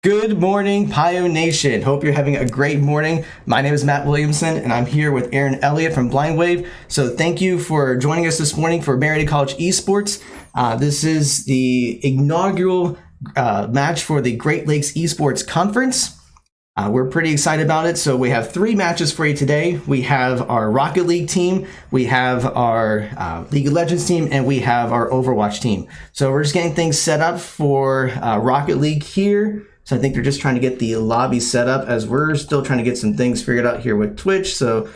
Good morning, Pio Nation. Hope you're having a great morning. My name is Matt Williamson, and I'm here with Aaron Elliott from Blind Wave. So thank you for joining us this morning for Marietta College Esports. This is the inaugural match for the Great Lakes Esports Conference. We're pretty excited about it. So we have 3 matches for you today. We have our Rocket League team, we have our League of Legends team, and we have our Overwatch team. So we're just getting things set up for Rocket League here. So I think they're just trying to get the lobby set up as we're still trying to get some things figured out here with Twitch. So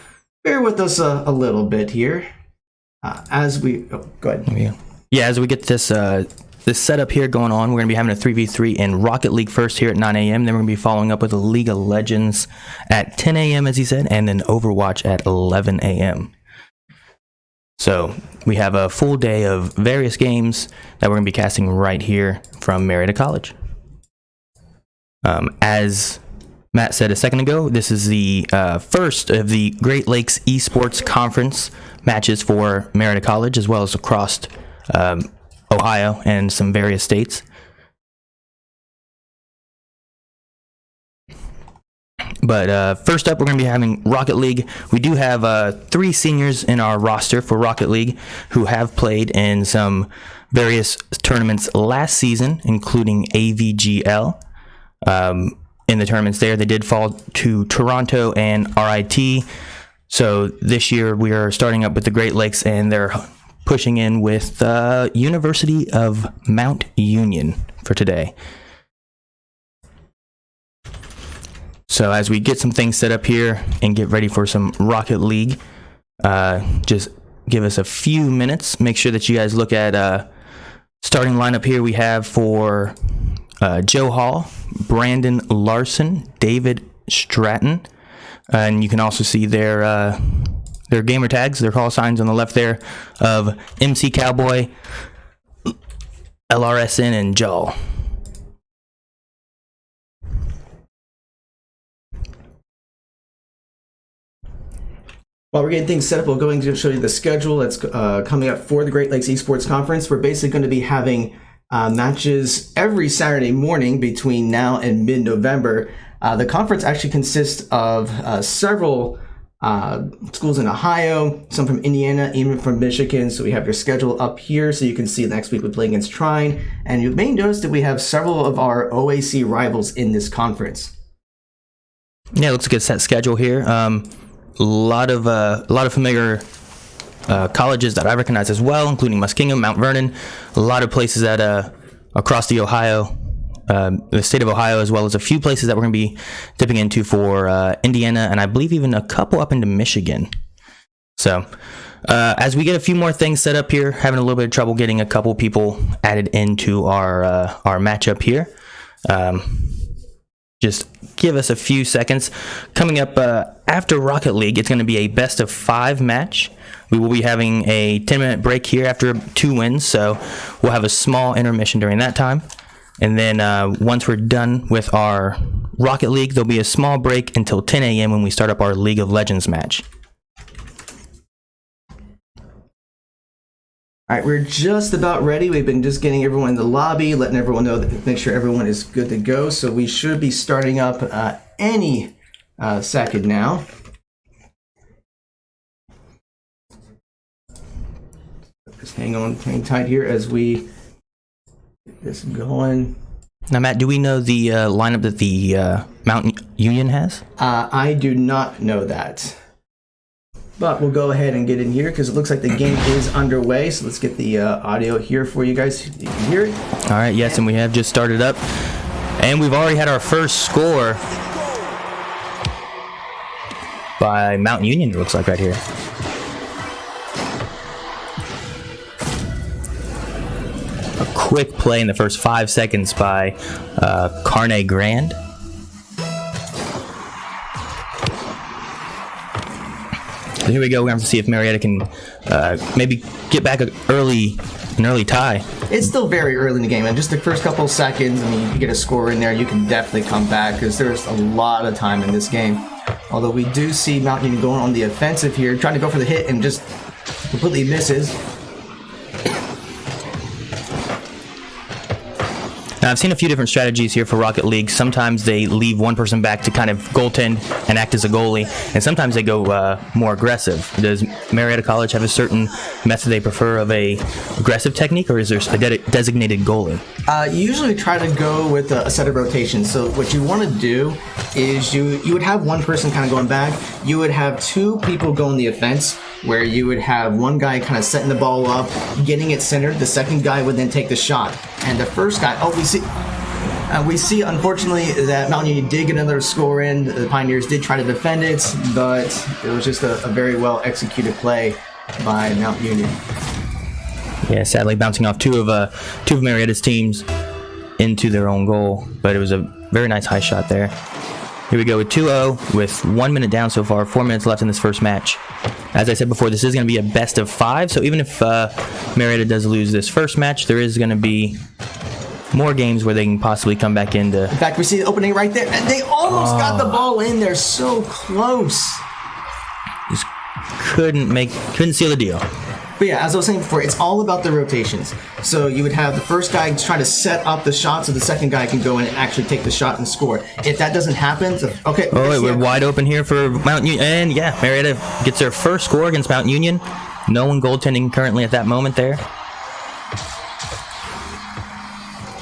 bear with us a little bit here as we go ahead. Yeah, as we get this this setup here going on, we're going to be having a 3v3 in Rocket League first here at 9 a.m. Then we're going to be following up with a League of Legends at 10 a.m. as he said, and then Overwatch at 11 a.m. So we have a full day of various games that we're going to be casting right here from Marietta College. As Matt said a second ago, this is the first of the Great Lakes Esports Conference matches for Marietta College, as well as across Ohio and some various states. But first up, we're going to be having Rocket League. We do have 3 seniors in our roster for Rocket League who have played in some various tournaments last season, including AVGL. In the tournaments there, they did fall to Toronto and RIT. So this year we are starting up with the Great Lakes, and they're pushing in with University of Mount Union for today. So as we get some things set up here and get ready for some Rocket League, just give us a few minutes. Make sure that you guys look at starting lineup here. We have for Joe Hall, Brandon Larson, David Stratton, and you can also see their gamer tags, their call signs on the left there of MC Cowboy, LRSN, and Jal. While we're getting things set up, we'll go ahead and show you the schedule that's coming up for the Great Lakes Esports Conference. We're basically going to be having matches every Saturday morning between now and mid-November. The conference actually consists of several schools in Ohio, some from Indiana, even from Michigan. So we have your schedule up here so you can see next week we play against Trine. And you may notice that we have several of our OAC rivals in this conference. Yeah, it looks like a set schedule here. A lot of familiar colleges that I recognize as well, including Muskingum, Mount Vernon, a lot of places that across the Ohio, the state of Ohio, as well as a few places that we're going to be dipping into for Indiana, and I believe even a couple up into Michigan. So as we get a few more things set up here, having a little bit of trouble getting a couple people added into our matchup here. Just give us a few seconds. Coming up after Rocket League, it's going to be a best of 5 match. We will be having a 10-minute break here after 2 wins, so we'll have a small intermission during that time. And then once we're done with our Rocket League, there'll be a small break until 10 a.m. when we start up our League of Legends match. All right, we're just about ready. We've been just getting everyone in the lobby, letting everyone know, that make sure everyone is good to go. So we should be starting up any second now. Just hang tight here as we get this going. Now, Matt, do we know the lineup that the Mount Union has? I do not know that. But we'll go ahead and get in here because it looks like the game is underway. So let's get the audio here for you guys. You can hear it. All right, yes, and we have just started up. And we've already had our first score by Mount Union, it looks like right here. A quick play in the first 5 seconds by Carne Grand. So here we go. We're going to see if Marietta can maybe get back an early tie. It's still very early in the game, and just the first couple of seconds, I mean, you get a score in there, you can definitely come back because there's a lot of time in this game. Although we do see Mount Union going on the offensive here, trying to go for the hit and just completely misses. Now, I've seen a few different strategies here for Rocket League. Sometimes they leave one person back to kind of goaltend and act as a goalie, and sometimes they go more aggressive. Does Marietta College have a certain method they prefer of a aggressive technique, or is there a designated goalie? You usually try to go with a set of rotations. So what you want to do is you would have one person kind of going back. You would have two people going the offense, where you would have one guy kind of setting the ball up, getting it centered. The second guy would then take the shot. And the first guy, we see, unfortunately, that Mount Union did get another score in. The Pioneers did try to defend it, but it was just a very well executed play by Mount Union. Yeah, sadly bouncing off two of Marietta's teams into their own goal, but it was a very nice high shot there. Here we go with 2-0 with 1 minute down so far, 4 minutes left in this first match. As I said before, this is going to be a best of 5, so even if Marietta does lose this first match, there is going to be more games where they can possibly come back into... In fact, we see the opening right there, and they almost got the ball in there, so close. Just couldn't seal the deal. But yeah, as I was saying before, it's all about the rotations. So you would have the first guy try to set up the shot so the second guy can go in and actually take the shot and score. If that doesn't happen, okay. We're wide open here for Mount Union. And yeah, Marietta gets their first score against Mount Union. No one goaltending currently at that moment there.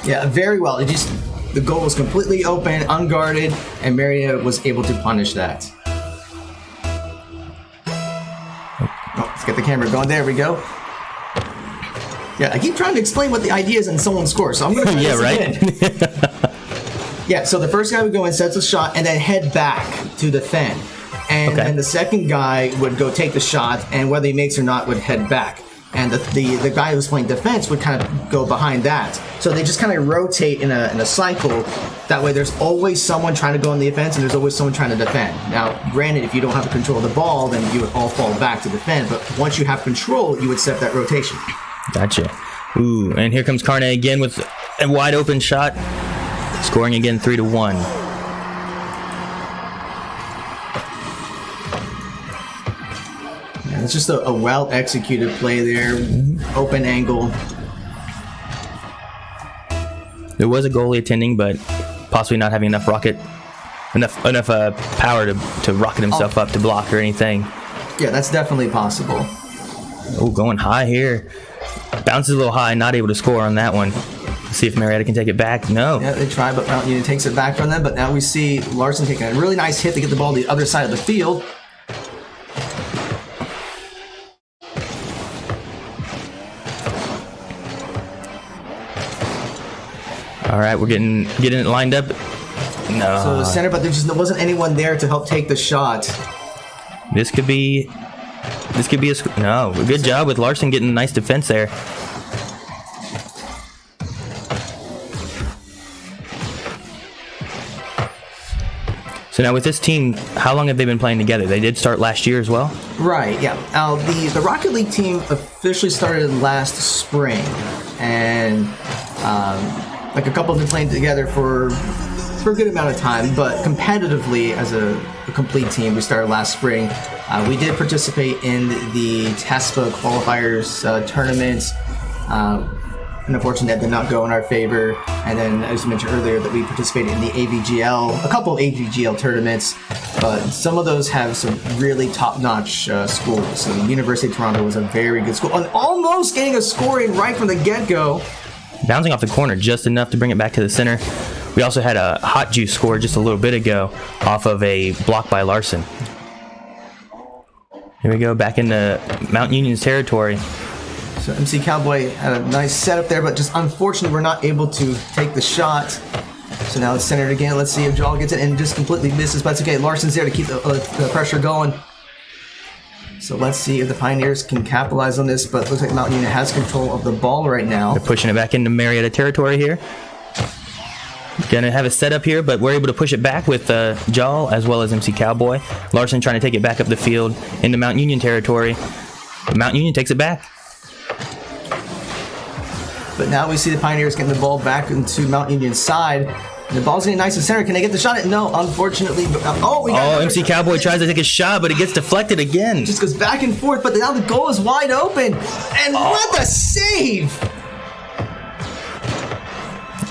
Yeah, very well. The goal was completely open, unguarded, and Marietta was able to punish that. Let's get the camera going. There we go. Yeah, I keep trying to explain what the idea is and someone scores, so I'm going to try this again. Yeah, so the first guy would go in, sets a shot, and then head back to defend. And then the second guy would go take the shot, and whether he makes or not, would head back. And the guy who's playing defense would kind of go behind that. So they just kind of rotate in a cycle. That way there's always someone trying to go on the offense and there's always someone trying to defend. Now, granted, if you don't have control of the ball, then you would all fall back to defend. But once you have control, you would set that rotation. Gotcha. Ooh, and here comes Carne again with a wide open shot. Scoring again 3-1. It's just a well-executed play there, open angle. There was a goalie attending, but possibly not having enough power to rocket himself up to block or anything. Yeah, that's definitely possible. Oh, going high here. Bounces a little high, not able to score on that one. See if Marietta can take it back. No. Yeah, they try, but Mount Union takes it back from them. But now we see Larson taking a really nice hit to get the ball to the other side of the field. All right, we're getting it lined up. No. So the center, but there wasn't anyone there to help take the shot. This could be a no. Good job with Larson getting a nice defense there. So now with this team, how long have they been playing together? They did start last year as well? Right, yeah. The Rocket League team officially started last spring, and like a couple have been playing together for a good amount of time, but competitively as a complete team, we started last spring. We did participate in the TASPA qualifiers tournaments. And unfortunately, that did not go in our favor. And then, as you mentioned earlier, that we participated in the AVGL, a couple of AVGL tournaments, but some of those have some really top-notch schools. So the University of Toronto was a very good school, and almost getting a score in right from the get-go. Bouncing off the corner just enough to bring it back to the center. We also had a Hot Juice score just a little bit ago off of a block by Larson. Here we go, back into Mount Union's territory. So MC Cowboy had a nice setup there, but just unfortunately we're not able to take the shot. So now it's centered again. Let's see if Jal gets it and just completely misses, but it's okay. Larson's there to keep the pressure going. So let's see if the Pioneers can capitalize on this, but it looks like Mount Union has control of the ball right now. They're pushing it back into Marietta territory here. Gonna have a setup here, but we're able to push it back with Jal as well as MC Cowboy. Larson trying to take it back up the field into Mount Union territory. But Mount Union takes it back. But now we see the Pioneers getting the ball back into Mount Union's side. And the ball's getting nice and center. Can they get the shot? No, unfortunately. MC Cowboy tries to take a shot, but it gets deflected again. It just goes back and forth, but now the goal is wide open. And what a save!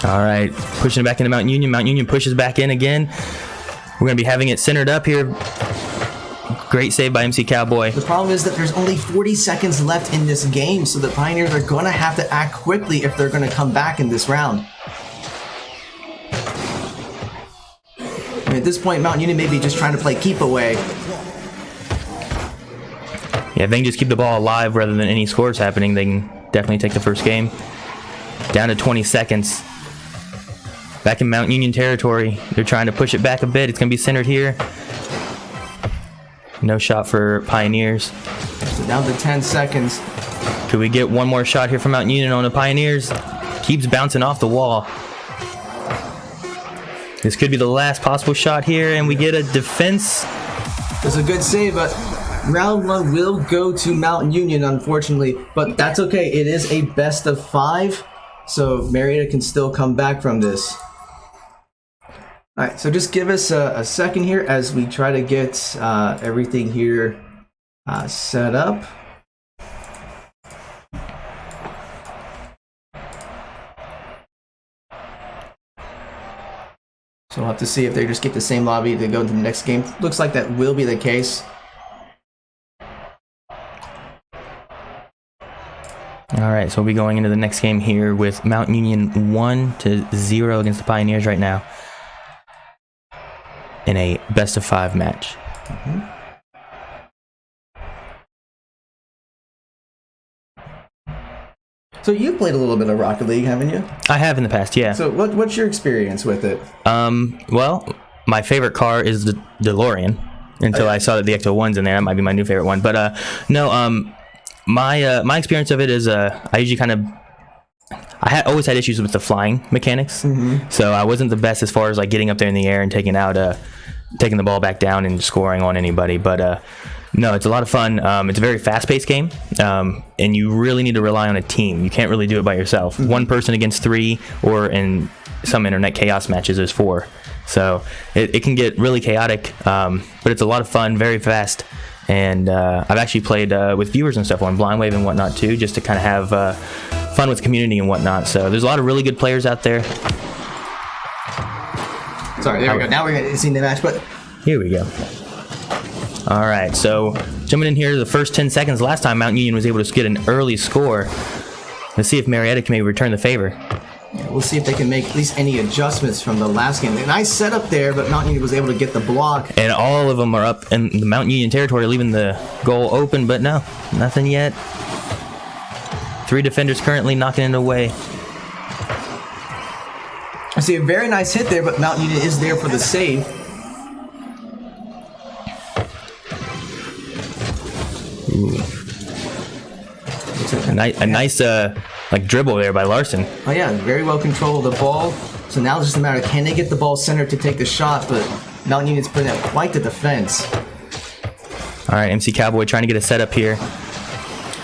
All right, pushing it back into Mount Union. Mount Union pushes back in again. We're going to be having it centered up here. Great save by MC Cowboy. The problem is that there's only 40 seconds left in this game, so the Pioneers are going to have to act quickly if they're going to come back in this round. I mean, at this point, Mount Union may be just trying to play keep away. Yeah, if they can just keep the ball alive rather than any scores happening, they can definitely take the first game. Down to 20 seconds. Back in Mount Union territory. They're trying to push it back a bit. It's going to be centered here. No shot for Pioneers. So down to 10 seconds. Could we get one more shot here from Mount Union on the Pioneers? Keeps bouncing off the wall. This could be the last possible shot here, and we get a defense. It's a good save, but round one will go to Mount Union, unfortunately. But that's okay. It is a best of 5, so Marietta can still come back from this. All right, so just give us a second here as we try to get everything here set up. So we'll have to see if they just get the same lobby to go into the next game. Looks like that will be the case. All right, so we'll be going into the next game here with Mount Union 1-0 against the Pioneers right now in a best of 5 match. So you played a little bit of Rocket League, haven't you? I have in the past, yeah. So what's your experience with it? Well, my favorite car is the DeLorean until I saw that the Ecto-1's in there. That might be my new favorite one. But my experience of it is I usually kind of always had issues with the flying mechanics. So I wasn't the best as far as like getting up there in the air and taking the ball back down and scoring on anybody. But no, it's a lot of fun. It's a very fast-paced game, and you really need to rely on a team. You can't really do it by yourself. One person against 3, or in some internet chaos matches, there's 4. So it can get really chaotic, but it's a lot of fun, very fast. And I've actually played with viewers and stuff on Blind Wave and whatnot too, just to kind of have fun with the community and whatnot. So there's a lot of really good players out there. Sorry, there we go. Now we're going to see the match, but here we go. All right, so jumping in here, the first 10 seconds. Last time Mount Union was able to get an early score. Let's see if Marietta can maybe return the favor. Yeah, we'll see if they can make at least any adjustments from the last game. A nice setup there, but Mount Union was able to get the block. And all of them are up in the Mount Union territory, leaving the goal open, but no, nothing yet. 3 defenders currently knocking it away. I see a very nice hit there, but Mount Union is there for the save. A nice like dribble there by Larson. Oh yeah, very well controlled the ball. So now it's just a matter of can they get the ball centered to take the shot, but Mount Union's putting up quite the defense. All right, MC Cowboy trying to get a setup here.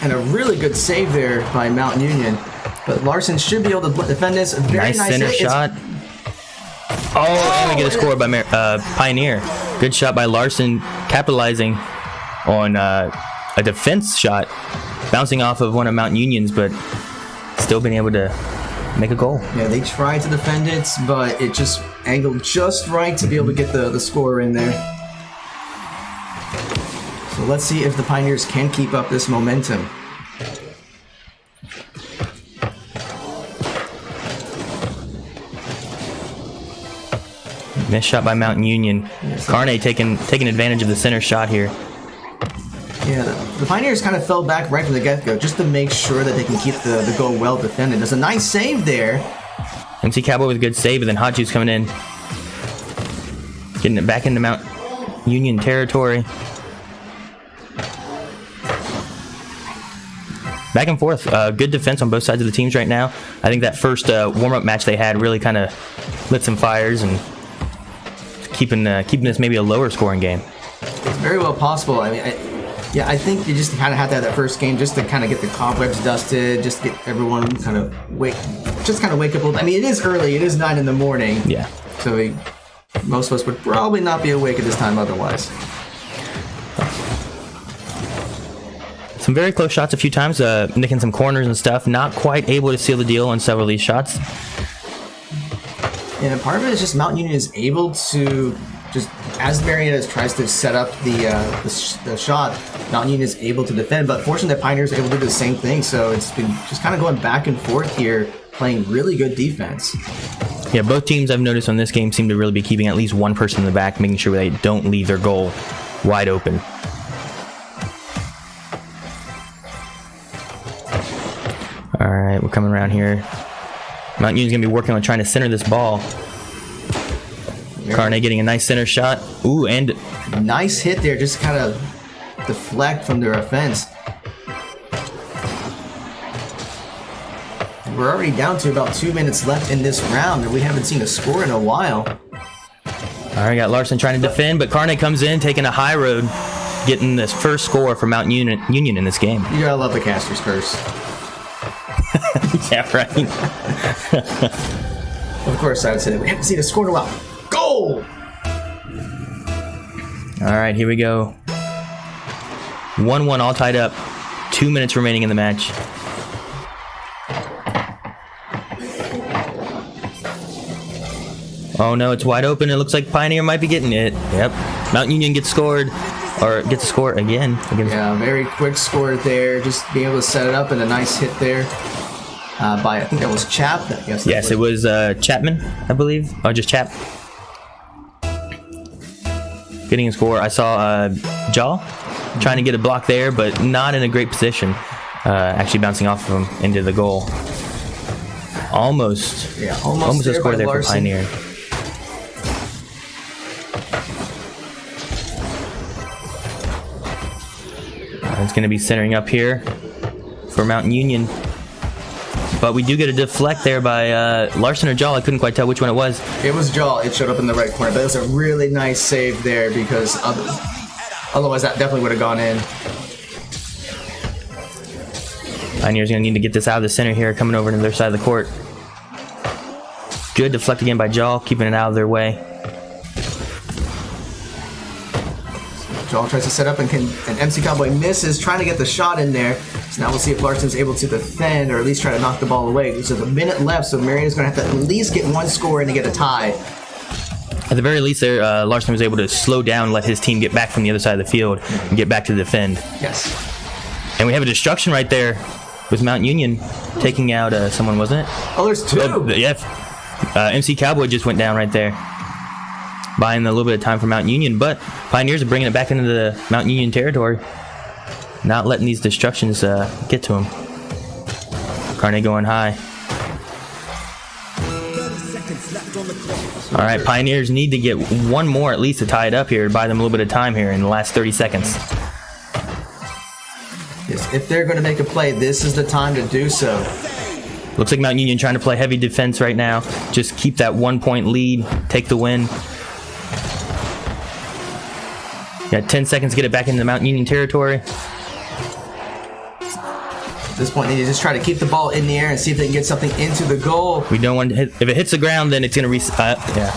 And a really good save there by Mount Union. But Larson should be able to defend this. Very nice center shot. And we get a score by Pioneer. Good shot by Larson, capitalizing on a defense shot, bouncing off of one of Mount Union's, but still being able to make a goal. Yeah, they tried to defend it, but it just angled just right to be able to get the score in there. So let's see if the Pioneers can keep up this momentum. Missed shot by Mountain Union. Carne taking advantage of the center shot here. Yeah, the Pioneers kind of fell back right from the get-go just to make sure that they can keep the goal well defended. There's a nice save there. MC Cowboy with a good save, but then Hot Juice coming in. Getting it back into Mount Union territory. Back and forth. Good defense on both sides of the teams right now. I think that first warm-up match they had really kind of lit some fires and keeping this maybe a lower scoring game. It's very well possible. I mean, I think you just kind of have to have that first game just to kind of get the cobwebs dusted, just get everyone kind of wake up a little bit. I mean, it is early. It is 9 in the morning. Yeah. So most of us would probably not be awake at this time otherwise. Some very close shots a few times, nicking some corners and stuff. Not quite able to seal the deal on several of these shots. And a part of it is just Mount Union is able to just, as Marietta tries to set up the shot, Mount Union is able to defend. But fortunately, the Pioneers are able to do the same thing. So it's been just kind of going back and forth here, playing really good defense. Yeah, both teams I've noticed on this game seem to really be keeping at least one person in the back, making sure they don't leave their goal wide open. All right, we're coming around here. Mount Union's going to be working on trying to center this ball. Carne getting a nice center shot. Ooh, and nice hit there, just kind of deflect from their offense. We're already down to about 2 minutes left in this round, and we haven't seen a score in a while. All right, got Larson trying to defend, but Carne comes in, taking a high road, getting this first score for Mount Union in this game. You gotta love the caster's curse. Yeah, right. Of course, I would say that we haven't seen a score in a while. Goal! All right, here we go. 1-1, all tied up. 2 minutes remaining in the match. Oh no, it's wide open. It looks like Pioneer might be getting it. Yep. Mount Union gets scored, or gets a score again. Yeah, very quick score there. Just being able to set it up and a nice hit there by, I think that was Chap. Yes, it was Chapman, I believe. Oh, just Chap. Getting a score. I saw Jaw trying to get a block there, but not in a great position. Actually bouncing off of him into the goal. Almost a score there for Pioneer. It's going to be centering up here for Mount Union. But we do get a deflect there by Larson or Jaw. I couldn't quite tell which one it was. It was Jaw. It showed up in the right corner. But it was a really nice save there because otherwise that definitely would have gone in. Pioneer's going to need to get this out of the center here, coming over to their side of the court. Good deflect again by Jaw, keeping it out of their way. Jaw tries to set up and MC Cowboy misses, trying to get the shot in there. So now we'll see if Larson's able to defend or at least try to knock the ball away. There's a minute left, so Marietta's going to have to at least get one score in to get a tie. At the very least there, Larson was able to slow down, let his team get back from the other side of the field and get back to defend. Yes. And we have a destruction right there with Mount Union taking out someone, wasn't it? Oh, there's two. Yeah. MC Cowboy just went down right there, buying a little bit of time for Mount Union, but Pioneers are bringing it back into the Mount Union territory, not letting these destructions get to them. Carne going high. All right, Pioneers need to get one more at least to tie it up here, buy them a little bit of time here in the last 30 seconds. Yes, if they're going to make a play, this is the time to do so. Looks like Mount Union trying to play heavy defense right now. Just keep that 1 point lead, take the win. Got 10 seconds to get it back into the Mount Union territory. At this point, they need to just try to keep the ball in the air and see if they can get something into the goal. We don't want to hit. If it hits the ground, then it's going to reset. Yeah.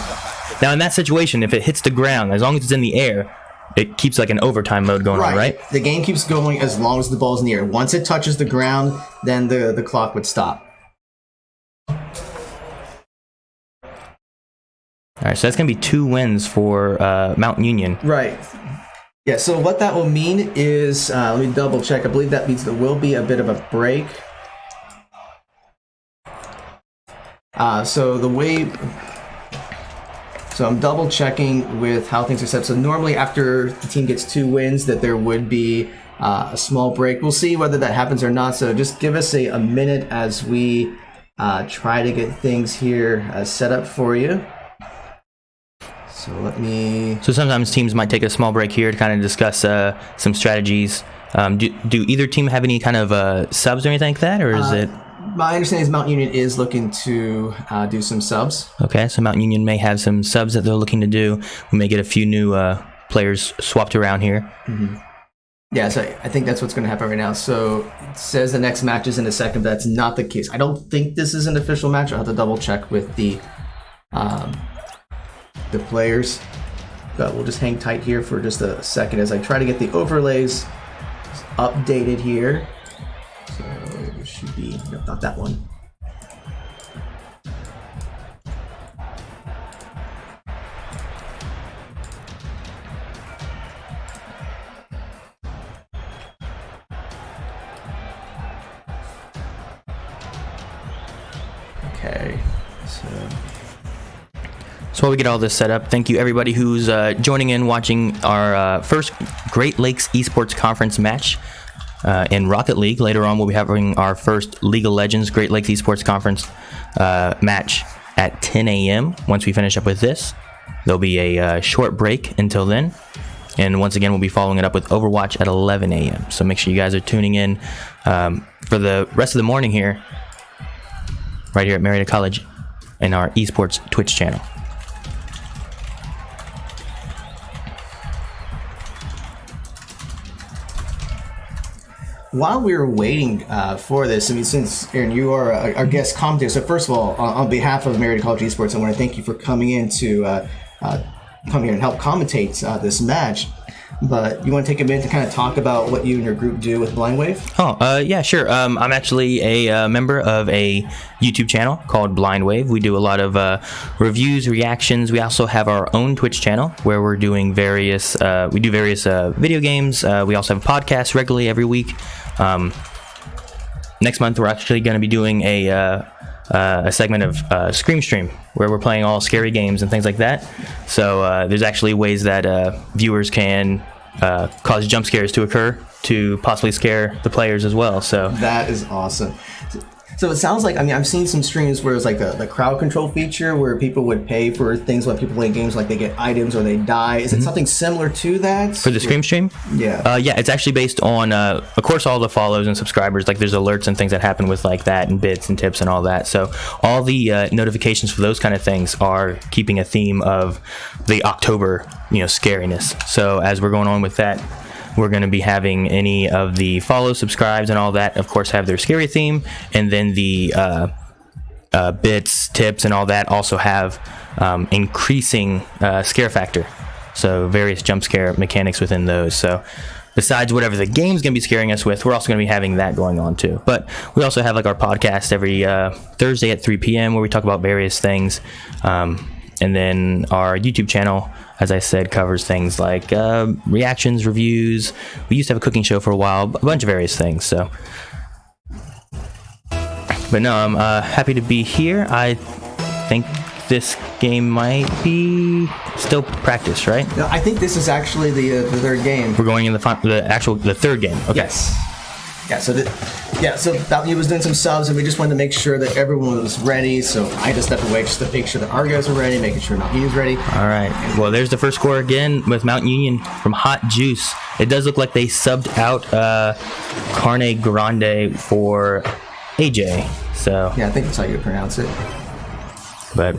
Now, in that situation, if it hits the ground, as long as it's in the air, it keeps like an overtime mode going on, right? The game keeps going as long as the ball's in the air. Once it touches the ground, then the clock would stop. All right, so that's going to be 2 wins for Mount Union. Right. Yeah, so what that will mean is, let me double check. I believe that means there will be a bit of a break. So I'm double checking with how things are set. So normally after the team gets 2 wins, that there would be a small break. We'll see whether that happens or not. So just give us a minute as we try to get things here set up for you. So So sometimes teams might take a small break here to kind of discuss some strategies. Do either team have any kind of subs or anything like that, or is it? My understanding is Mount Union is looking to do some subs. Okay, so Mount Union may have some subs that they're looking to do. We may get a few new players swapped around here. Mm-hmm. Yeah, so I think that's what's going to happen right now. So it says the next match is in a second, but that's not the case. I don't think this is an official match. I'll have to double check with the players. But we'll just hang tight here for just a second as I try to get the overlays updated here. So it should be, no, not that one. Okay. So while we get all this set up, thank you everybody who's joining in, watching our first Great Lakes Esports Conference match in Rocket League. Later on, we'll be having our first League of Legends Great Lakes Esports Conference match at 10 a.m. Once we finish up with this, there'll be a short break until then. And once again, we'll be following it up with Overwatch at 11 a.m. So make sure you guys are tuning in for the rest of the morning here, right here at Marietta College in our esports Twitch channel. While we were waiting for this, I mean, since Aaron, you are our guest commentator, so first of all, on behalf of Marietta College Esports, I want to thank you for coming in to come here and help commentate this match. But you want to take a minute to kind of talk about what you and your group do with Blind Wave? Yeah, sure. I'm actually a member of a YouTube channel called Blind Wave. We do a lot of reviews, reactions. We also have our own Twitch channel where we're doing various video games. We also have a podcast regularly every week. Next month, we're actually going to be doing a segment of Scream Stream where we're playing all scary games and things like that. So there's actually ways that viewers can cause jump scares to occur to possibly scare the players as well. So that is awesome. So it sounds like, I mean, I've seen some streams where it's like the crowd control feature where people would pay for things when people play games, like they get items or they die. Is it something similar to that? For the Scream Stream? Yeah. Yeah, it's actually based on, of course, all the follows and subscribers. Like there's alerts and things that happen with like that and bits and tips and all that. So all the notifications for those kind of things are keeping a theme of the October, scariness. So as we're going on with that, we're going to be having any of the follow, subscribes, and all that, of course, have their scary theme. And then the bits, tips, and all that also have increasing scare factor. So various jump scare mechanics within those. So besides whatever the game's going to be scaring us with, we're also going to be having that going on too. But we also have like our podcast every Thursday at 3 p.m. where we talk about various things. And then our YouTube channel, as I said, covers things like reactions, reviews. We used to have a cooking show for a while, a bunch of various things. So, but no, I'm happy to be here. I think this game might be still practice, right? No, I think this is actually the third game. We're going in the third game. Okay. Yes. So Balcony was doing some subs, and we just wanted to make sure that everyone was ready. So I had to step away just to make sure that our guys were ready, making sure Mount Union's ready. All right. Well, there's the first score again with Mount Union from Hot Juice. It does look like they subbed out Carne Grande for AJ. So yeah, I think that's how you pronounce it. But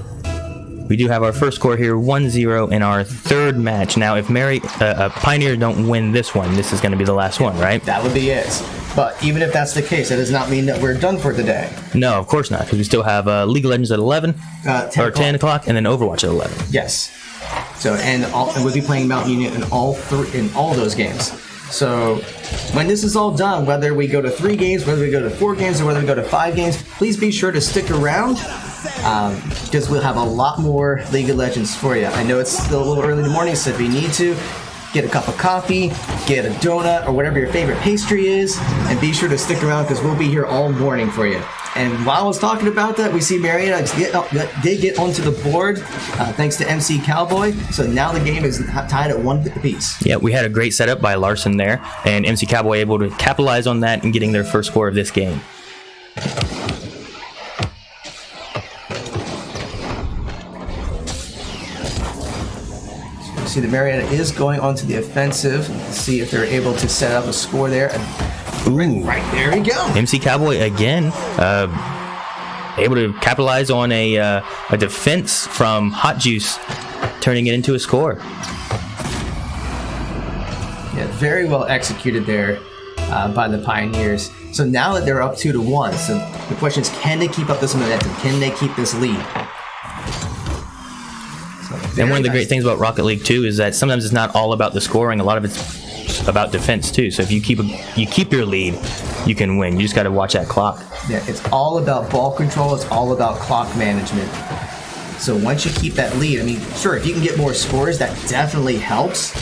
we do have our first score here, 1-0 in our third match. Now, if Pioneer don't win this one, this is going to be the last one, right? That would be it. But even if that's the case, that does not mean that we're done for today. No, of course not, because we still have League of Legends at 11, 10 o'clock, and then Overwatch at 11. Yes. So and we'll be playing Mount Union in all those games. So when this is all done, whether we go to 3 games, whether we go to 4 games, or whether we go to 5 games, please be sure to stick around because we'll have a lot more League of Legends for you. I know it's still a little early in the morning, so if you need to, get a cup of coffee, get a donut, or whatever your favorite pastry is, and be sure to stick around because we'll be here all morning for you. And while I was talking about that, we see Marietta did get onto the board thanks to MC Cowboy. So now the game is tied at 1 apiece. Yeah, we had a great setup by Larson there, and MC Cowboy able to capitalize on that and getting their first score of this game. See, the Marietta is going onto the offensive. Let's see if they're able to set up a score there. Ooh. Right, there we go. MC Cowboy again, able to capitalize on a defense from Hot Juice, turning it into a score. Yeah, very well executed there by the Pioneers. So now that they're up 2-1, so the question is, can they keep up this momentum? Can they keep this lead? And one of the great things about Rocket League too is that sometimes it's not all about the scoring. A lot of it's about defense too. So if you keep your lead, you can win. You just got to watch that clock. Yeah, it's all about ball control. It's all about clock management. So once you keep that lead, I mean, sure, if you can get more scores, that definitely helps.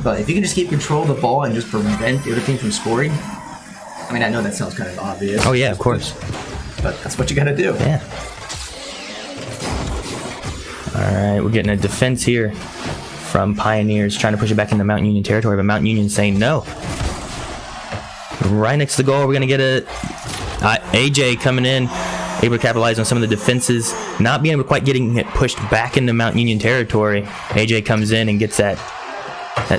But if you can just keep control of the ball and just prevent the other team from scoring, I mean, I know that sounds kind of obvious. Oh yeah, of course. But that's what you got to do. Yeah. right, we're getting a defense here from Pioneers, trying to push it back into Mount Union territory, but Mount Union saying no. Right next to the goal, we're going to get a AJ coming in, able to capitalize on some of the defenses, not being able to quite getting it pushed back into Mount Union territory. AJ comes in and gets that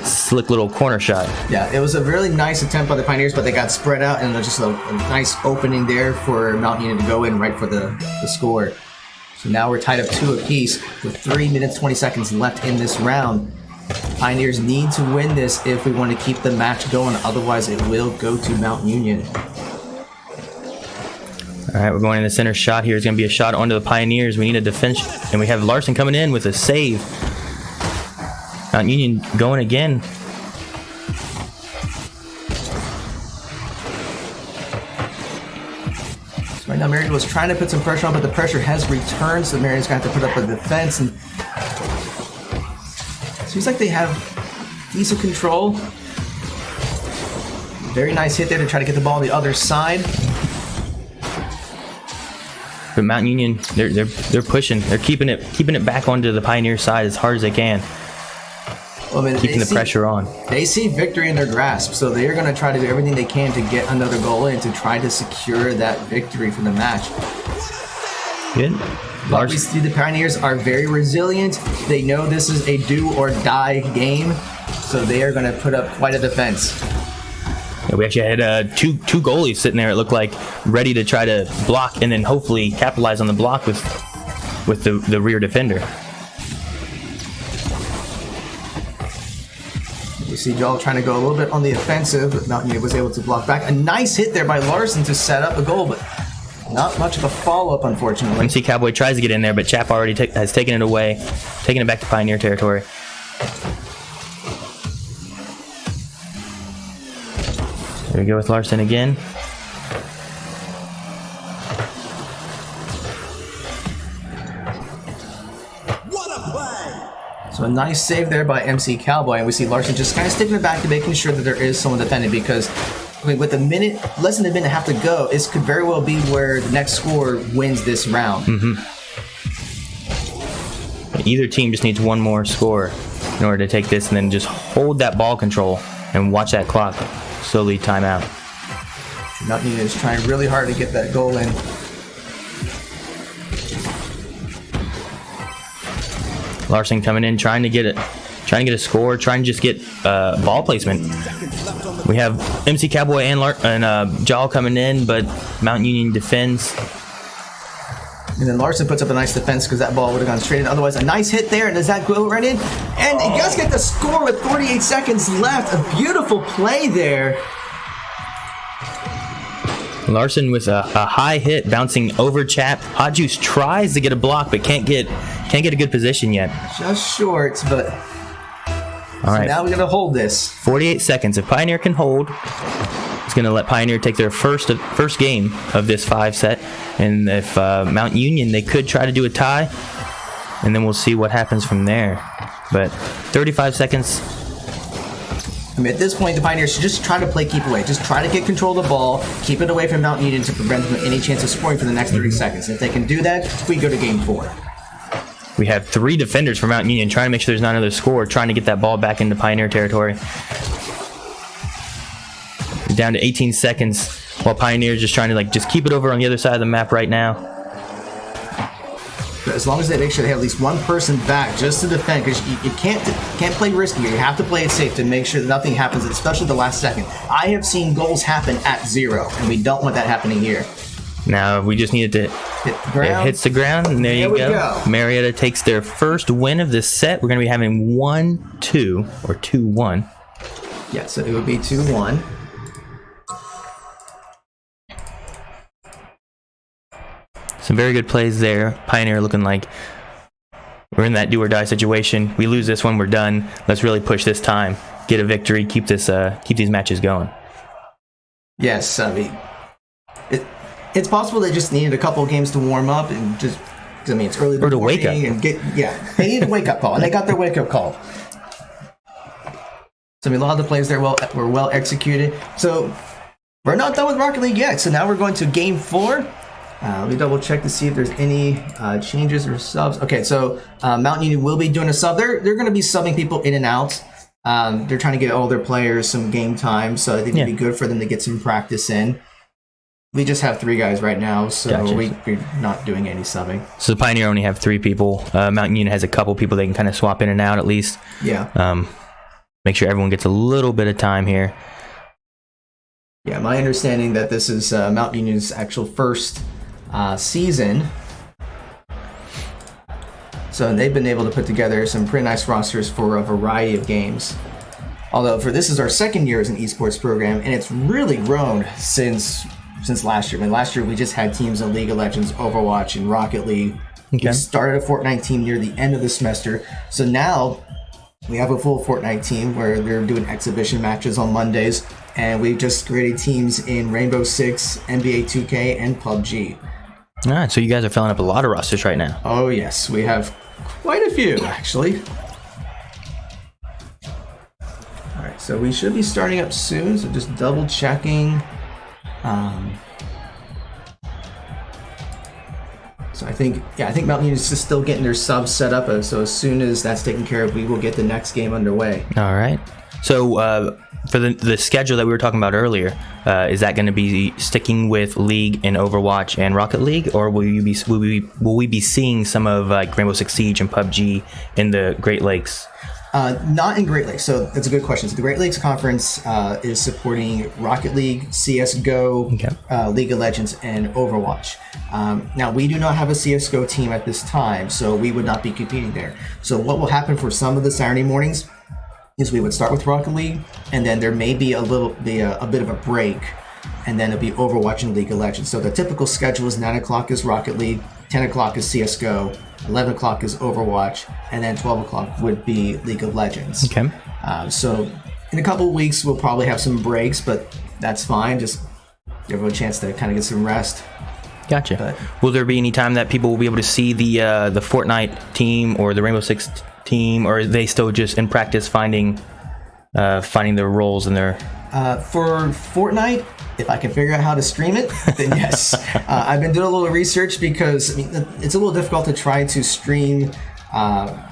slick little corner shot. Yeah, it was a really nice attempt by the Pioneers, but they got spread out, and there's just a nice opening there for Mount Union to go in right for the score. So now we're tied up 2 apiece with 3 minutes 20 seconds left in this round. Pioneers need to win this if we want to keep the match going, otherwise it will go to Mount Union. All right, we're going in the center shot here. It's going to be a shot onto the Pioneers. We need a defense, and we have Larson coming in with a save. Mount Union going again. So right now Marietta was trying to put some pressure on, but the pressure has returned, so Marietta's going to have to put up a defense. And seems like they have decent control. Very nice hit there to try to get the ball on the other side. But Mount Union, they're pushing. They're keeping it back onto the Pioneer side as hard as they can. Well, I mean, keeping the pressure on. They see victory in their grasp, so they're going to try to do everything they can to get another goal in to try to secure that victory for the match. Good. But we see the Pioneers are very resilient. They know this is a do or die game, so they are going to put up quite a defense. Yeah, we actually had two goalies sitting there, it looked like, ready to try to block and then hopefully capitalize on the block with the rear defender. You see Joel trying to go a little bit on the offensive, but Mount Union was able to block back. A nice hit there by Larson to set up a goal, but not much of a follow-up, unfortunately. MC Cowboy tries to get in there, but Chap already has taken it away, taking it back to Pioneer territory. There we go with Larson again. So a nice save there by MC Cowboy, and we see Larson just kind of sticking it back to making sure that there is someone defending, because I mean, with less than a minute have to go, it could very well be where the next scorer wins this round. Either team just needs one more score in order to take this, and then just hold that ball control and watch that clock slowly time out. Mount Union is trying really hard to get that goal in. Larson coming in, trying to get a score, trying to just get ball placement. We have MC Cowboy and Jaw coming in, but Mount Union defends. And then Larson puts up a nice defense because that ball would have gone straight in. Otherwise, a nice hit there. And does that go right in? And he does get the score with 48 seconds left. A beautiful play there. Larson with a high hit bouncing over Chap. Hot Juice tries to get a block, but can't get a good position yet. Just short, but all right. Now we're going to hold this. 48 seconds. If Pioneer can hold, it's going to let Pioneer take their first game of this 5 set. And if Mount Union, they could try to do a tie, and then we'll see what happens from there. But 35 seconds. I mean, at this point, the Pioneers should just try to play keep away. Just try to get control of the ball, keep it away from Mount Union to prevent them any chance of scoring for the next 30 seconds. If they can do that, we go to game 4. We have 3 defenders for Mount Union trying to make sure there's not another score, trying to get that ball back into Pioneer territory. We're down to 18 seconds while Pioneer's just trying to just keep it over on the other side of the map right now. But as long as they make sure they have at least one person back just to defend, because you can't play risky. You have to play it safe to make sure that nothing happens, especially the last second. I have seen goals happen at 0, and we don't want that happening here. Now we just needed to hit the ground. It hits the ground, and there you go. Marietta takes their first win of this set. We're going to be having 1-2 or 2-1. Yeah, so it would be 2-1. Some very good plays there. Pioneer looking like we're in that do or die situation. We lose this one, we're done. Let's really push this time, get a victory, keep these matches going. Yes, I mean, it's possible they just needed a couple of games to warm up and just, I mean, it's early or to wake up and they needed a wake up call, and they got their wake up call. So I mean, a lot of the plays there were well executed. So we're not done with Rocket League yet. So now we're going to game 4. Let me double check to see if there's any changes or subs. Okay, so Mountain Union will be doing a sub. They're going to be subbing people in and out. They're trying to get all their players some game time, so I think it'd be good for them to get some practice in. We just have 3 guys right now, so Gotcha. we're not doing any subbing. So the Pioneer only have 3 people. Mountain Union has a couple people they can kind of swap in and out at least. Yeah. Make sure everyone gets a little bit of time here. Yeah, my understanding that this is Mountain Union's actual first season. So they've been able to put together some pretty nice rosters for a variety of games. Although this is our second year as an esports program, and it's really grown since last year. I mean, last year we just had teams in League of Legends, Overwatch, and Rocket League. Okay. We started a Fortnite team near the end of the semester. So now we have a full Fortnite team where they're doing exhibition matches on Mondays. And we've just created teams in Rainbow Six, NBA 2K, and PUBG. All right, so you guys are filling up a lot of rosters right now. Oh, yes. We have quite a few, actually. All right, so we should be starting up soon. So just double checking. So I think Mountain Union is just still getting their subs set up. So as soon as that's taken care of, we will get the next game underway. All right. So for the schedule that we were talking about earlier, is that going to be sticking with League and Overwatch and Rocket League, or will we be seeing some of like Rainbow Six Siege and PUBG in the Great Lakes? Not in Great Lakes. So that's a good question. So the Great Lakes Conference is supporting Rocket League, CSGO, League of Legends, and Overwatch. Now, we do not have a CSGO team at this time, so we would not be competing there. So what will happen for some of the Saturday mornings is we would start with Rocket League, and then there may be a bit of a break, and then it'll be Overwatch and League of Legends. So the typical schedule is 9 o'clock is Rocket League, 10 o'clock is CSGO, 11 o'clock is Overwatch, and then 12 o'clock would be League of Legends. Okay. So in a couple of weeks, we'll probably have some breaks, but that's fine. Just give everyone a chance to kind of get some rest. Gotcha. But will there be any time that people will be able to see the Fortnite team or the Rainbow Six team, or are they still just in practice finding the roles in their... For Fortnite, if I can figure out how to stream it, then yes. I've been doing a little research because it's a little difficult to try to stream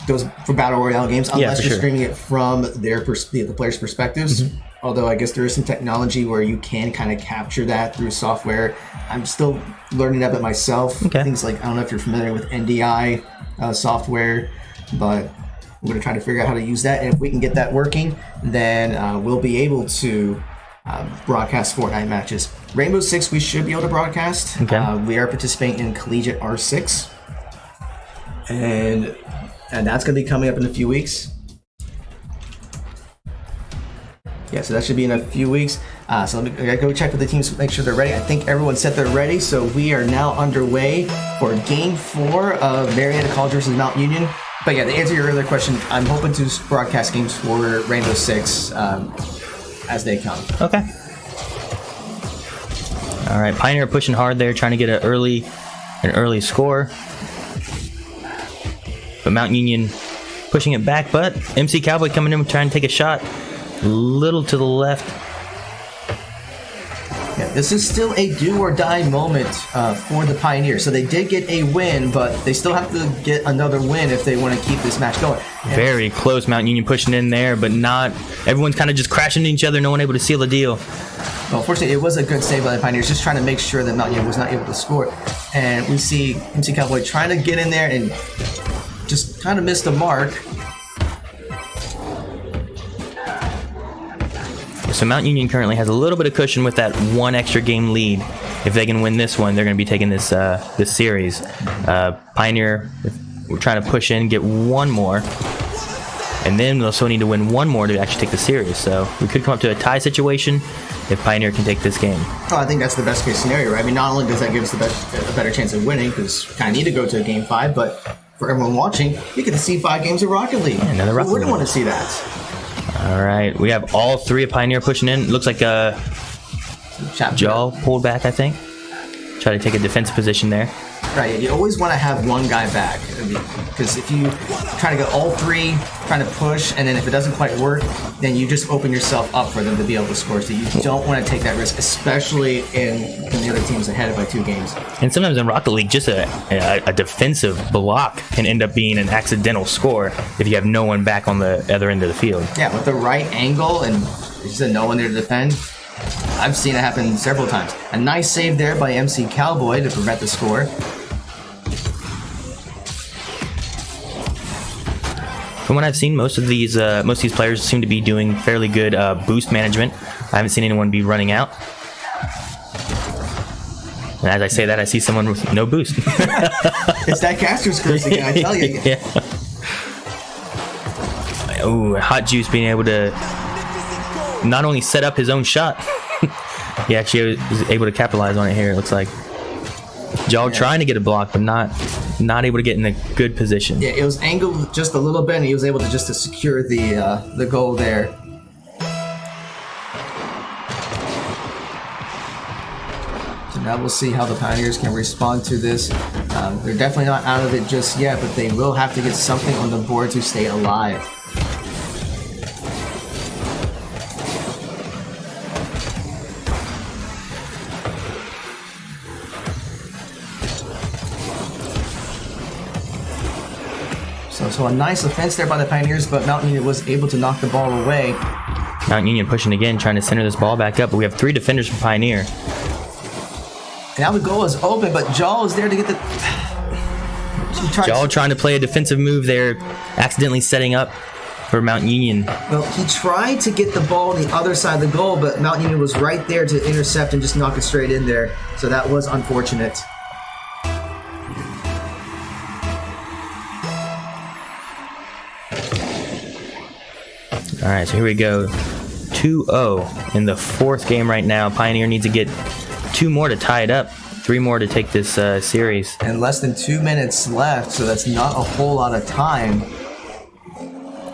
those for Battle Royale games unless you're streaming it from the players' perspectives. Mm-hmm. Although I guess there is some technology where you can kind of capture that through software. I'm still learning that bit myself. Okay. Things like, I don't know if you're familiar with NDI software, but I'm going to try to figure out how to use that. And if we can get that working, then we'll be able to broadcast Fortnite matches. Rainbow Six, we should be able to broadcast. Okay. We are participating in Collegiate R6. And that's going to be coming up in a few weeks. Yeah, so that should be in a few weeks. So I gotta go check with the teams, make sure they're ready. I think everyone's set, they're ready. So we are now underway for Game 4 of Marietta College versus Mountain Union. But yeah, to answer your earlier question, I'm hoping to broadcast games for Rainbow Six as they come. Okay. All right, Pioneer pushing hard there, trying to get an early score. But Mountain Union pushing it back, but MC Cowboy coming in trying to take a shot. Little to the left. Yeah, this is still a do or die moment for the Pioneers. So they did get a win, but they still have to get another win if they want to keep this match going. Very close, Mountain Union pushing in there, but not. Everyone's kind of just crashing into each other. No one able to seal the deal. Well, fortunately, it was a good save by the Pioneers, just trying to make sure that Mountain Union was not able to score. And we see MC Cowboy trying to get in there and just kind of missed the mark. So Mountain Union currently has a little bit of cushion with that one extra game lead. If they can win this one, they're going to be taking this series. Pioneer, we're trying to push in, get one more, and then we'll also need to win one more to actually take the series. So we could come up to a tie situation if Pioneer can take this game. Oh, I think that's the best case scenario, right? I mean, not only does that give us a better chance of winning, because we kind of need to go to a Game 5, but for everyone watching, you get to see 5 games of Rocket League. Yeah, another Rocket Who wouldn't League. want to see that? All right, we have all 3 of Pioneer pushing in. Looks like Chapter. Jaw pulled back, I think. Try to take a defensive position there. Right, you always want to have one guy back, because if you try to go all three, trying to push, and then if it doesn't quite work, then you just open yourself up for them to be able to score. So you don't want to take that risk, especially when the other team's ahead by 2 games. And sometimes in Rocket League, just a defensive block can end up being an accidental score if you have no one back on the other end of the field. Yeah, with the right angle and there's just no one there to defend. I've seen it happen several times. A nice save there by MC Cowboy to prevent the score. From what I've seen, most of these players seem to be doing fairly good boost management. I haven't seen anyone be running out. And as I say that, I see someone with no boost. It's that caster's curse again, I tell you. Yeah. Oh, Hot Juice being able to not only set up his own shot, he actually was able to capitalize on it here, it looks like. Jaw trying to get a block, but not able to get in a good position. Yeah, it was angled just a little bit, and he was able to secure the goal there. So now we'll see how the Pioneers can respond to this. They're definitely not out of it just yet, but they will have to get something on the board to stay alive. So a nice offense there by the Pioneers, but Mount Union was able to knock the ball away. Mount Union pushing again, trying to center this ball back up, but we have 3 defenders from Pioneer. And now the goal is open, but Jaw is there to get the... Jaw trying to play a defensive move there, accidentally setting up for Mount Union. Well, he tried to get the ball on the other side of the goal, but Mount Union was right there to intercept and just knock it straight in there. So that was unfortunate. All right, so here we go. 2-0 in the 4th game right now. Pioneer needs to get 2 more to tie it up, 3 more to take this series. And less than 2 minutes left, so that's not a whole lot of time.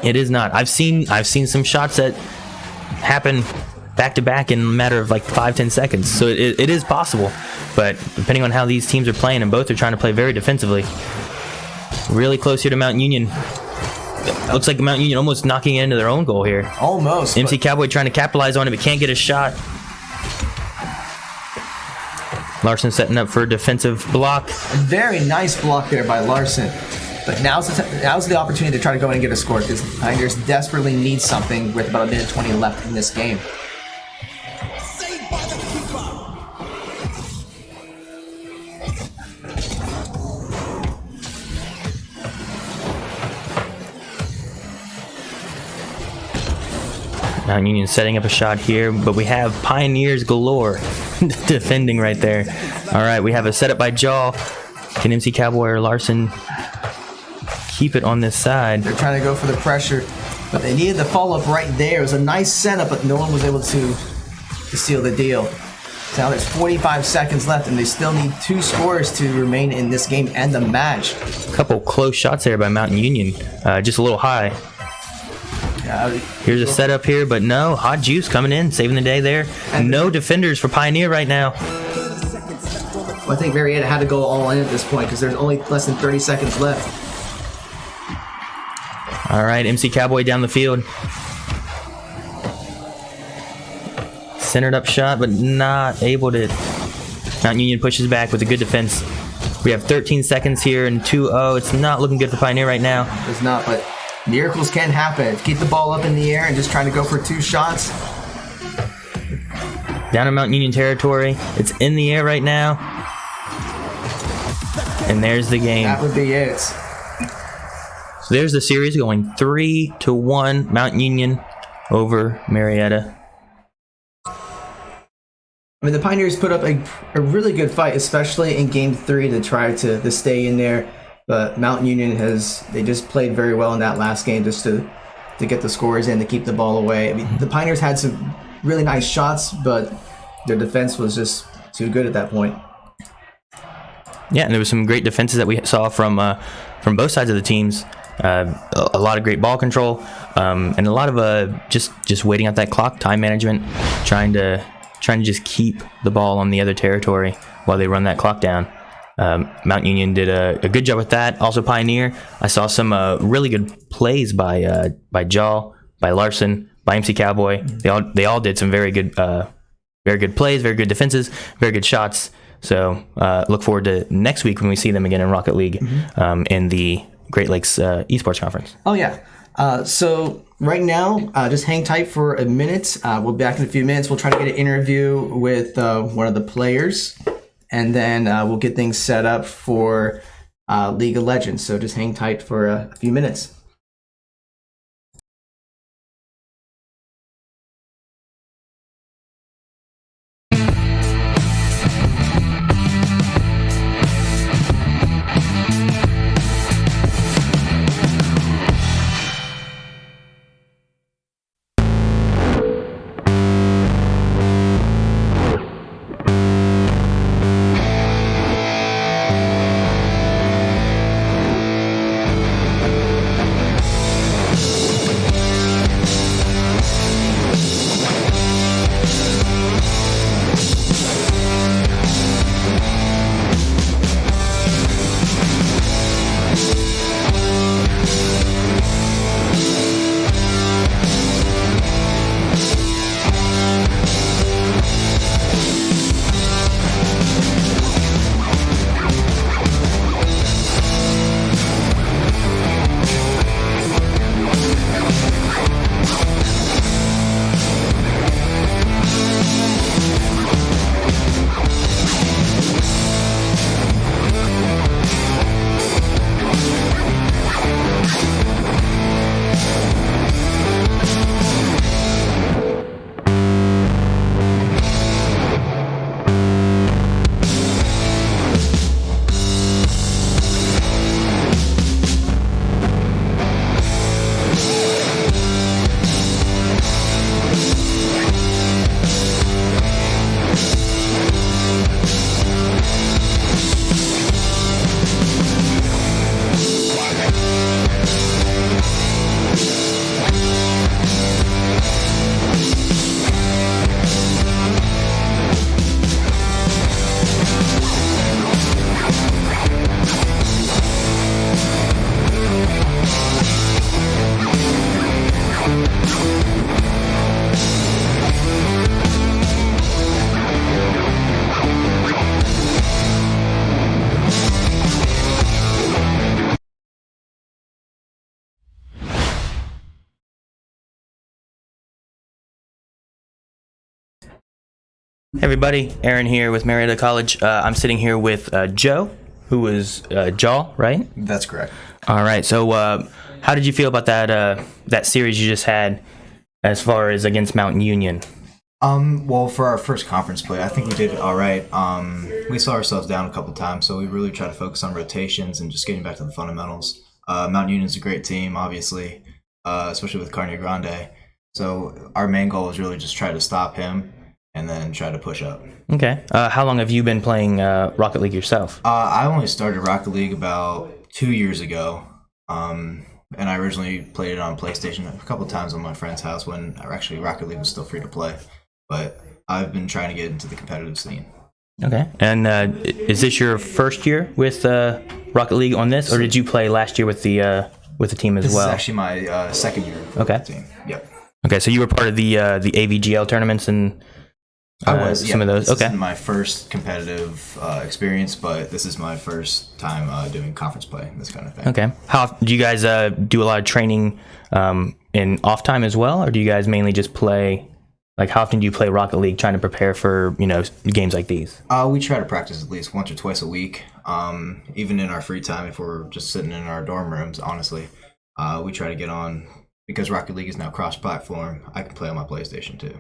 It is not. I've seen some shots that happen back to back in a matter of like 5-10 seconds. So it is possible, but depending on how these teams are playing, and both are trying to play very defensively. Really close here to Mount Union. Looks like Mount Union almost knocking into their own goal here. Almost. MC Cowboy trying to capitalize on it, but can't get a shot. Larson setting up for a defensive block. A very nice block there by Larson. But now's the opportunity to try to go in and get a score, because the Pioneers desperately need something with about 1:20 left in this game. Mount Union setting up a shot here, but we have Pioneers galore defending right there. All right, we have a setup by Jaw. Can MC Cowboy or Larson keep it on this side? They're trying to go for the pressure, but they needed the follow-up right there. It was a nice setup, but no one was able to seal the deal. So now there's 45 seconds left, and they still need 2 scores to remain in this game and the match. A couple close shots there by Mountain Union, just a little high. Here's a setup here, but no. Hot Juice coming in, saving the day there. And no defenders for Pioneer right now. Well, I think Marietta had to go all in at this point because there's only less than 30 seconds left. All right, MC Cowboy down the field. Centered up shot, but not able to. Mount Union pushes back with a good defense. We have 13 seconds here and 2-0. It's not looking good for Pioneer right now. It's not, but miracles can happen. Keep the ball up in the air and just trying to go for 2 shots. Down in Mount Union territory. It's in the air right now. And there's the game. That would be it. So there's the series going 3-1 Mount Union over Marietta. I mean, the Pioneers put up a really good fight, especially in Game 3 to try to stay in there. But Mount Union they just played very well in that last game just to get the scores in, to keep the ball away. I mean, the Pioneers had some really nice shots, but their defense was just too good at that point. Yeah, and there was some great defenses that we saw from both sides of the teams. A lot of great ball control, and a lot of just waiting out that clock, time management, trying to just keep the ball on the other territory while they run that clock down. Mount Union did a good job with that. Also Pioneer. I saw some really good plays by Jaw, by Larson, by MC Cowboy. They all did some very good plays, very good defenses, very good shots. So look forward to next week when we see them again in Rocket League in the Great Lakes Esports Conference. Oh, yeah. So right now, just hang tight for a minute. We'll be back in a few minutes. We'll try to get an interview with one of the players, and then we'll get things set up for League of Legends. So just hang tight for a few minutes. Hey everybody, Aaron here with Marietta College. I'm sitting here with Joe, who is Jaw, right? That's correct. All right. So, how did you feel about that series you just had, as far as against Mount Union? Well, for our first conference play, I think we did all right. We saw ourselves down a couple times, so we really try to focus on rotations and just getting back to the fundamentals. Mount Union's a great team, obviously, especially with Carne Grande. So our main goal is really just try to stop him and then try to push up. Okay. How long have you been playing Rocket League yourself? I only started Rocket League about 2 years ago. And I originally played it on PlayStation a couple times on my friend's house when actually Rocket League was still free to play. But I've been trying to get into the competitive scene. Okay. And is this your first year with Rocket League on this, or did you play last year with the team as well? This is actually my second year with the team. Yep. Okay, so you were part of the AVGL tournaments and I was some of those. This isn't my first competitive experience, but this is my first time doing conference play, this kind of thing. Okay. How do you guys do a lot of training in off time as well, or do you guys mainly just play? Like, how often do you play Rocket League, trying to prepare for games like these? We try to practice at least once or twice a week. Even in our free time, if we're just sitting in our dorm rooms, honestly, we try to get on because Rocket League is now cross-platform. I can play on my PlayStation too.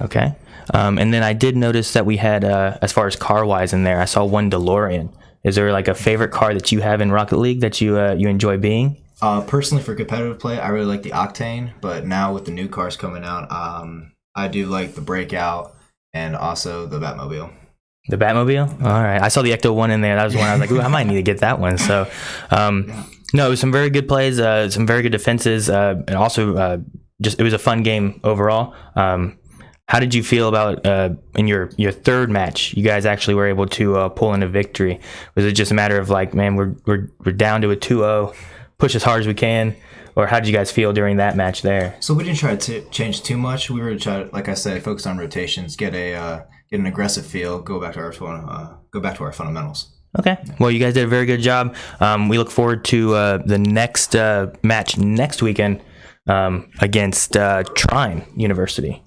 Okay. And then I did notice that we had, as far as car-wise in there, I saw one DeLorean. Is there like a favorite car that you have in Rocket League that you enjoy being? Personally, for competitive play, I really like the Octane, but now with the new cars coming out, I do like the Breakout and also the Batmobile. The Batmobile? All right. I saw the Ecto 1 in there. That was one I was like, ooh, I might need to get that one. So, no, it was some very good plays, some very good defenses, and also just it was a fun game overall. How did you feel about in your third match? You guys actually were able to pull in a victory. Was it just a matter of like, man, we're down to a 2-0, push as hard as we can? Or how did you guys feel during that match there? So we didn't try to change too much. We were trying to, like I said, focus on rotations, get an aggressive feel, go back to our fundamentals. Okay. Well, you guys did a very good job. We look forward to the next match next weekend against Trine University.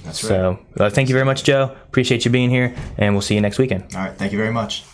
That's right. So thank you very much, Joe. Appreciate you being here, and we'll see you next weekend. All right. Thank you very much.